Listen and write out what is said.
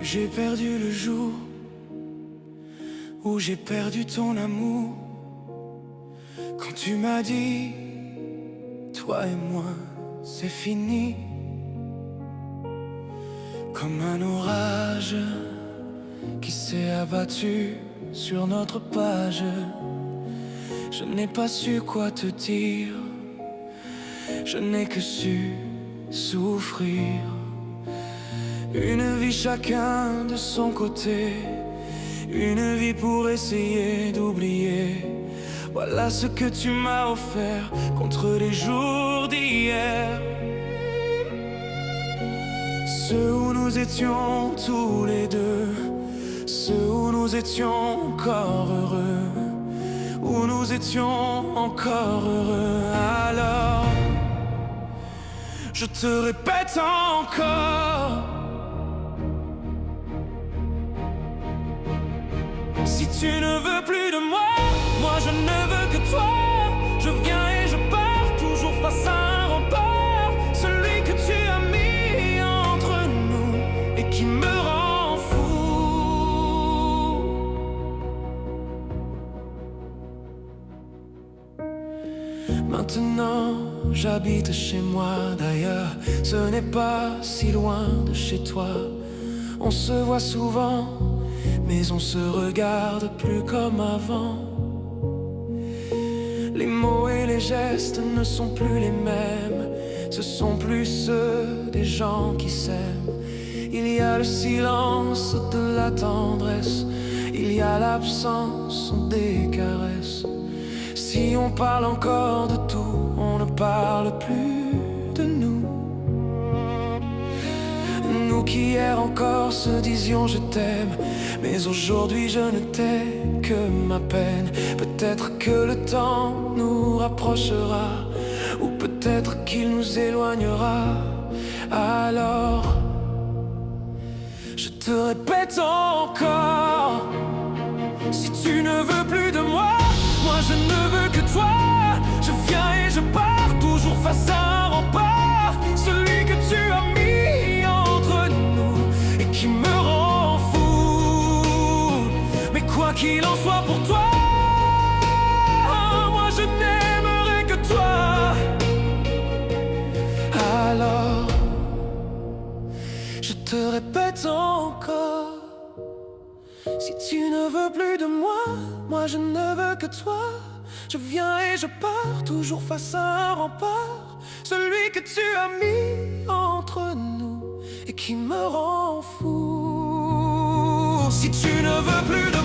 J'ai perdu le jour où j'ai perdu ton amour. Quand tu m'as dit, toi et moi, c'est fini. Comme un orage qui s'est abattu sur notre page, je n'ai pas su quoi te dire, je n'ai que su souffrir. Une vie chacun de son côté, une vie pour essayer d'oublier. Voilà ce que tu m'as offert contre les jours d'hier. Ceux où nous étions tous les deux, ceux où nous étions encore heureux, où nous étions encore heureux. Alors, je te répète encore, si tu ne veux plus de moi, moi je ne veux que toi. Je viens et je pars, toujours face à un rempart, celui que tu as mis entre nous et qui me rend fou. Maintenant j'habite chez moi, d'ailleurs ce n'est pas si loin de chez toi. On se voit souvent, mais on se regarde plus comme avant. Les mots et les gestes ne sont plus les mêmes, ce sont plus ceux des gens qui s'aiment. Il y a le silence de la tendresse, il y a l'absence des caresses. Si on parle encore de tout, on ne parle plus de nous. Nous qui hier encore se disions je t'aime, mais aujourd'hui je ne t'ai que ma peine. Peut-être que le temps nous rapprochera, ou peut-être qu'il nous éloignera. Alors, je te répète encore, si tu ne veux plus de moi, moi je ne veux que toi. Je viens et je pars, toujours face à un rempart, celui que tu as mis entre nous et qui me rend fou. Mais quoi qu'il en soit pour toi, moi je n'aimerai que toi. Alors, je te répète encore, si tu ne veux plus de moi, moi je ne veux que toi. Je viens et je pars, toujours face à un rempart, celui que tu as mis entre nous et qui me rend fou. Si tu ne veux plus de